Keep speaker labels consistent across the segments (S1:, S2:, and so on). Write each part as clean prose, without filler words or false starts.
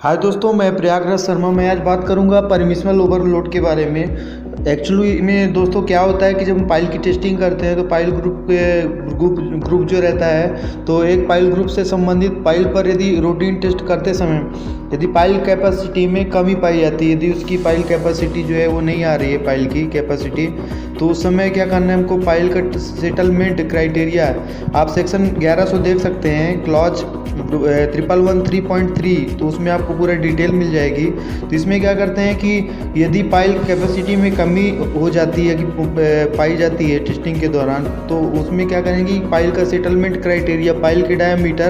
S1: हाय दोस्तों, मैं प्रयागराज शर्मा। मैं आज बात करूंगा परमिशनल ओवरलोड के बारे में। एक्चुअली में दोस्तों क्या होता है कि जब हम पाइल की टेस्टिंग करते हैं तो पाइल ग्रुप जो रहता है, तो एक पाइल ग्रुप से संबंधित पाइल पर यदि रूटीन टेस्ट करते समय यदि पाइल कैपेसिटी में कमी पाई जाती है, यदि उसकी पाइल कैपेसिटी जो है वो नहीं आ रही है पाइल की कैपेसिटी, तो उस समय क्या करना है हमको पाइल का सेटलमेंट क्राइटेरिया। आप सेक्शन 1100 देख सकते हैं, क्लॉज 1113.3, तो उसमें आपको पूरा डिटेल मिल जाएगी। तो इसमें क्या करते हैं कि यदि पाइल कैपेसिटी में कमी हो जाती है कि पाई जाती है टेस्टिंग के दौरान, तो उसमें क्या करेंगे, पाइल का सेटलमेंट क्राइटेरिया पाइल के डायमीटर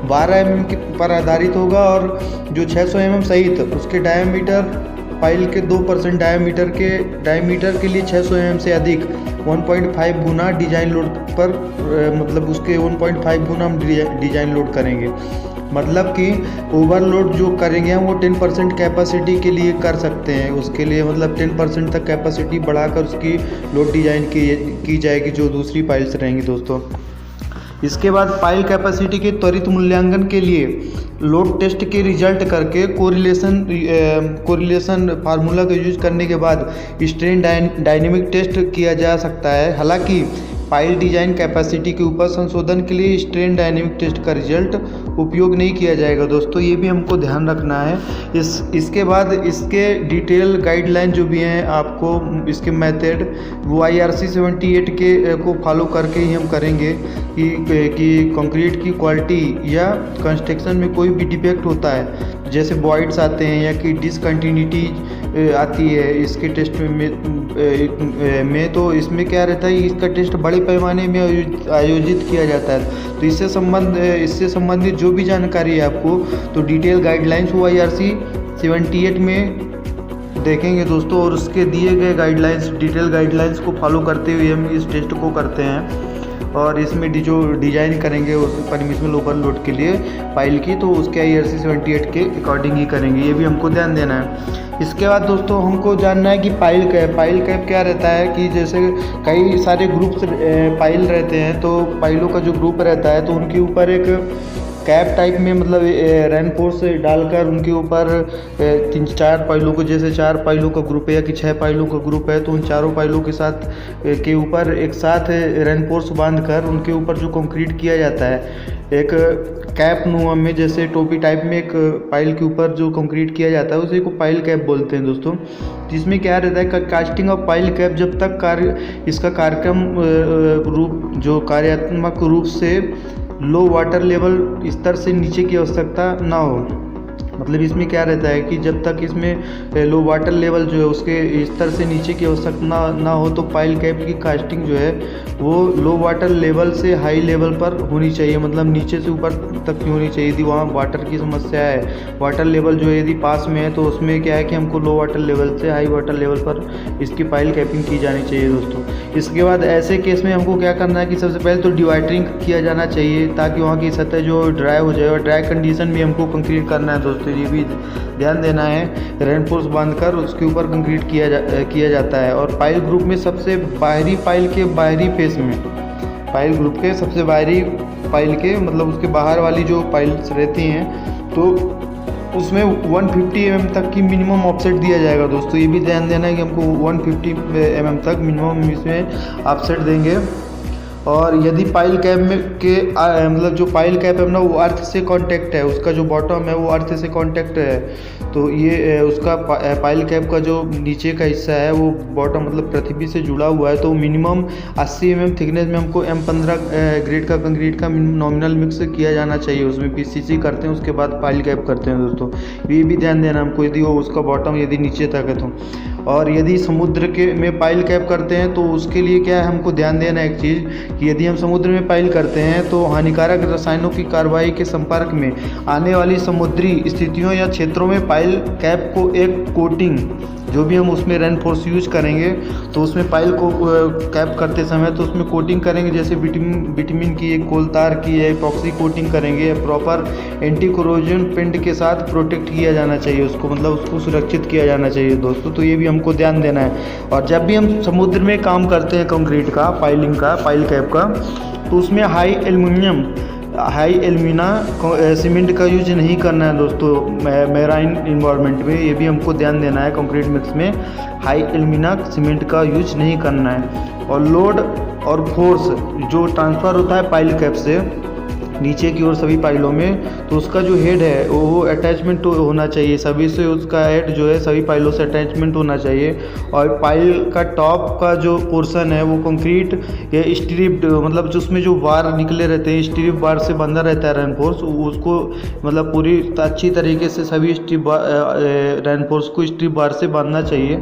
S1: 12 mm के पर आधारित होगा, और जो 600 mm सहित उसके डायमीटर पाइल के 2% डायमीटर के लिए 600 mm से अधिक 1.5 गुना डिजाइन लोड पर मतलब उसके 1.5 गुना हम डिजाइन लोड करेंगे। मतलब कि ओवरलोड जो करेंगे हम वो 10% कैपेसिटी के लिए कर सकते हैं। उसके लिए मतलब 10% तक कैपेसिटी बढ़ाकर उसकी लोड डिजाइन की जाएगी जो दूसरी पाइल्स रहेंगी दोस्तों। इसके बाद पाइल कैपेसिटी के त्वरित मूल्यांकन के लिए लोड टेस्ट के रिजल्ट करके कोरिलेशन फार्मूला का यूज करने के बाद स्ट्रेन डायनेमिक टेस्ट किया जा सकता है। हालांकि पाइल डिजाइन कैपेसिटी के ऊपर संशोधन के लिए स्ट्रेन डायनेमिक टेस्ट का रिजल्ट उपयोग नहीं किया जाएगा दोस्तों, ये भी हमको ध्यान रखना है। इसके बाद इसके डिटेल गाइडलाइन जो भी हैं, आपको इसके मेथड वो IRC 78 के को फॉलो करके ही हम करेंगे कि कंक्रीट की क्वालिटी या कंस्ट्रक्शन में कोई भी डिफेक्ट होता है, जैसे वॉइड्स आते हैं या कि डिसकंटिन्यूटी आती है इसके टेस्ट में, तो इसमें क्या रहता है, इसका टेस्ट बड़े पैमाने में आयोजित किया जाता है। तो इससे संबंधित जो भी जानकारी है आपको, तो डिटेल गाइडलाइंस वो IRC 78 में देखेंगे दोस्तों, और उसके दिए गए डिटेल गाइडलाइंस को फॉलो करते हुए हम इस टेस्ट को करते हैं। और इसमें जो डिजाइन करेंगे उस परमिशनल ओवरलोड के लिए पाइल की, तो उसके IRC 78 के अकॉर्डिंग ही करेंगे, ये भी हमको ध्यान देना है। इसके बाद दोस्तों हमको जानना है कि पाइल कैप क्या रहता है, कि जैसे कई सारे ग्रुप्स पाइल रहते हैं, तो पाइलों का जो ग्रुप रहता है तो उनके ऊपर एक कैप टाइप में मतलब रेनफोर्स डालकर उनके ऊपर 3-4 पाइलों को, जैसे 4 पाइलों का ग्रुप है या कि 6 पाइलों का ग्रुप है, तो उन चारों पाइलों के साथ के ऊपर एक साथ रेनफोर्स बांधकर उनके ऊपर जो कंक्रीट किया जाता है एक कैप नुमा में, जैसे टोपी टाइप में एक पाइल के ऊपर जो कंक्रीट किया जाता है उसी को पाइल कैप बोलते हैं दोस्तों। जिसमें क्या रहता है, कास्टिंग ऑफ पाइल कैप जब तक इसका कार्यात्मक रूप से लो वाटर लेवल स्तर से नीचे की आवश्यकता ना हो। मतलब इसमें क्या रहता है कि जब तक इसमें लो वाटर लेवल जो है उसके स्तर से नीचे की आवश्यकता ना हो, तो पाइल कैप की कास्टिंग जो है वो लो वाटर लेवल से हाई लेवल पर होनी चाहिए, मतलब नीचे से ऊपर तक की होनी चाहिए। यदि वहाँ वाटर की समस्या है, वाटर लेवल जो है यदि पास में है, तो उसमें क्या है कि हमको लो वाटर लेवल से हाई वाटर लेवल पर इसकी पाइल कैपिंग की जानी चाहिए दोस्तों। इसके बाद ऐसे केस में हमको क्या करना है कि सबसे पहले तो डिवाइडरिंग किया जाना चाहिए, ताकि वहाँ की सतह जो ड्राई हो जाए, और ड्राई कंडीशन में हमको कंक्रीट करना है दोस्तों, ये भी ध्यान देना है। रेनफोर्स बांधकर उसके ऊपर कंक्रीट किया जाता है। और पाइल ग्रुप में सबसे बाहरी पाइल के बाहरी फेस में, पाइल ग्रुप के सबसे बाहरी पाइल के मतलब उसके बाहर वाली जो पाइल्स रहती हैं, तो उसमें 150 mm तक की मिनिमम ऑफसेट दिया जाएगा दोस्तों। ये भी ध्यान देना है कि हमको 150 mm तक मिनिमम इसमें ऑफसेट देंगे। और यदि पाइल कैप मतलब जो पाइल कैप है ना वो अर्थ से कांटेक्ट है, उसका जो बॉटम है वो अर्थ से कांटेक्ट है, तो ये उसका पाइल कैप का जो नीचे का हिस्सा है वो बॉटम मतलब पृथ्वी से जुड़ा हुआ है, तो मिनिमम 80 mm थिकनेस में हमको M15 ग्रेड का कंक्रीट का मिक्स मिक्स किया जाना चाहिए। उसमें PCC करते हैं, उसके बाद पाइल कैप करते हैं दोस्तों। ये भी ध्यान देना हमको, यदि वो उसका बॉटम यदि नीचे तक है तो। और यदि समुद्र में पाइल कैप करते हैं तो उसके लिए क्या है, हमको ध्यान देना एक चीज़ कि यदि हम समुद्र में पाइल करते हैं तो हानिकारक रसायनों की कार्रवाई के संपर्क में आने वाली समुद्री स्थितियों या क्षेत्रों में पाइल कैप को एक कोटिंग, जो भी हम उसमें रेनफोर्स यूज करेंगे तो उसमें पाइल को कैप करते समय तो उसमें कोटिंग करेंगे, जैसे विटामिन की, कोल तार की है, एपॉक्सी कोटिंग करेंगे। प्रॉपर एंटी कोरोजन पेंट के साथ प्रोटेक्ट किया जाना चाहिए उसको, मतलब उसको सुरक्षित किया जाना चाहिए दोस्तों। तो ये भी हमको ध्यान देना है। और जब भी हम समुद्र में काम करते हैं कंक्रीट का, पाइलिंग का, पाइल कैप का, तो उसमें high aluminium high alumina cement का यूज नहीं करना है दोस्तों मैराइन इन्वायरमेंट में, ये भी हमको ध्यान देना है। कंक्रीट मिक्स में हाई एल्यूमिना सीमेंट का यूज नहीं करना है। और लोड और फोर्स जो ट्रांसफ़र होता है पाइल कैप से नीचे की ओर सभी पाइलों में, तो उसका जो हेड है वो अटैचमेंट होना चाहिए सभी से, उसका हेड जो है सभी पाइलों से अटैचमेंट होना चाहिए। और पाइल का टॉप का जो पोर्शन है वो कंक्रीट या स्ट्रिप्ड, मतलब जो उसमें जो बार निकले रहते हैं स्ट्रिप बार से बंधा रहता है रेनफोर्स, उसको मतलब पूरी अच्छी तरीके से सभी स्ट्रिप रेनफोर्स को स्ट्रिप बार से बांधना चाहिए।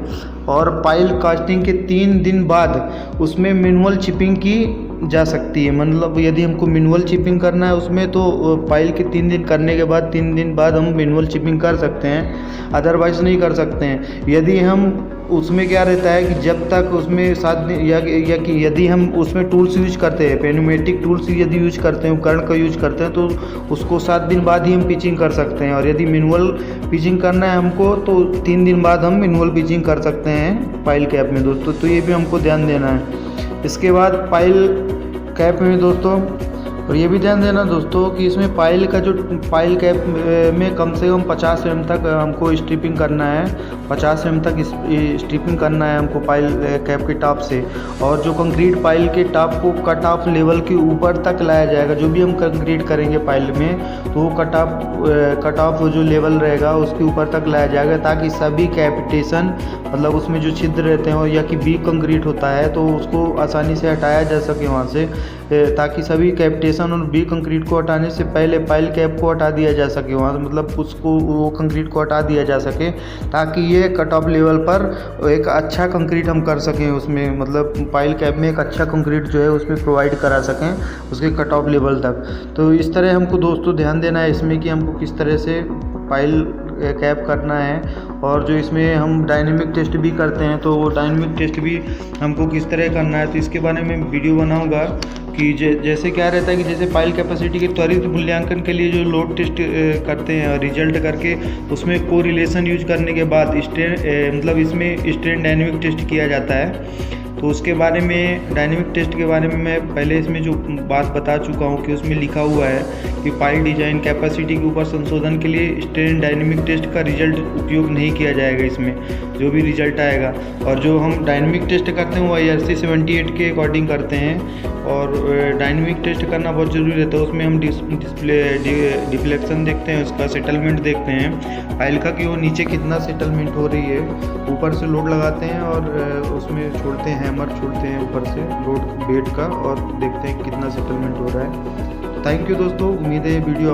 S1: और पाइल कास्टिंग के 3 दिन बाद उसमें मैनुअल चिपिंग की जा सकती है। मतलब यदि हमको मैनुअल चिपिंग करना है उसमें, तो पाइल के 3 दिन करने के बाद 3 दिन बाद हम मैनुअल चिपिंग कर सकते हैं, अदरवाइज़ नहीं कर सकते हैं। यदि हम उसमें क्या रहता है कि जब तक उसमें 7 दिन या कि यदि हम उसमें टूल्स यूज करते हैं, पेनोमेटिक टूल्स यदि यूज करते हैं, उपकरण का यूज करते हैं, तो उसको 7 दिन बाद ही हम पिचिंग कर सकते हैं। और यदि मैनुअल पिचिंग करना है हमको तो 3 दिन बाद हम मैनुअल पिचिंग कर सकते हैं पाइल कैप में दोस्तों, तो ये भी हमको ध्यान देना है। इसके बाद पाइल कैप में दोस्तों, और ये भी ध्यान देना दोस्तों कि इसमें पाइल का जो पाइल कैप में कम से कम 50 mm तक हमको स्ट्रिपिंग करना है, 50 mm तक स्ट्रिपिंग करना है हमको पाइल कैप के टॉप से। और जो कंक्रीट पाइल के टॉप को कट ऑफ लेवल के ऊपर तक लाया जाएगा। जो भी हम कंक्रीट करेंगे पाइल में, तो वो कट ऑफ जो लेवल रहेगा उसके ऊपर तक लाया जाएगा, ताकि सभी कैपिटेशन, मतलब उसमें जो छिद्र रहते हैं या कि वीक कंक्रीट होता है, तो उसको आसानी से हटाया जा सके वहाँ से, ताकि सभी कैपिटेशन और बी कंक्रीट को हटाने से पहले पाइल कैप को हटा दिया जा सके वहाँ, मतलब उसको वो कंक्रीट को हटा दिया जा सके, ताकि ये कट ऑफ लेवल पर एक अच्छा कंक्रीट हम कर सकें उसमें, मतलब पाइल कैप में एक अच्छा कंक्रीट जो है उसमें प्रोवाइड करा सकें उसके कट ऑफ लेवल तक। तो इस तरह हमको दोस्तों ध्यान देना है इसमें कि हमको किस तरह से पाइल कैप करना है। और जो इसमें हम डायनेमिक टेस्ट भी करते हैं, तो वो डायनेमिक टेस्ट भी हमको किस तरह करना है, तो इसके बारे में वीडियो बनाऊंगा कि जैसे क्या रहता है कि जैसे पाइल कैपेसिटी के त्वरित मूल्यांकन के लिए जो लोड टेस्ट करते हैं और रिजल्ट करके उसमें कोरिलेशन यूज करने के बाद मतलब इसमें स्ट्रेन डायनेमिक टेस्ट किया जाता है। तो उसके बारे में डायनेमिक टेस्ट के बारे में मैं पहले इसमें जो बात बता चुका हूँ कि उसमें लिखा हुआ है कि पाइल डिजाइन कैपेसिटी के ऊपर संशोधन के लिए स्ट्रेन डायनेमिक टेस्ट का रिजल्ट उपयोग नहीं किया जाएगा इसमें, जो भी रिजल्ट आएगा। और जो हम डायनेमिक टेस्ट करते हैं वो IRC 78 के अकॉर्डिंग करते हैं। और डायनेमिक टेस्ट करना बहुत ज़रूरी रहता है। उसमें हम डिफ्लेक्शन देखते हैं, उसका सेटलमेंट देखते हैं पाइल का कि वो नीचे कितना सेटलमेंट हो रही है। ऊपर से लोड लगाते हैं और उसमें छोड़ते हैं, हैमर छोड़ते हैं ऊपर से लोड बेड का, और देखते हैं कितना सेटलमेंट हो रहा है। थैंक यू दोस्तों, उम्मीद है वीडियो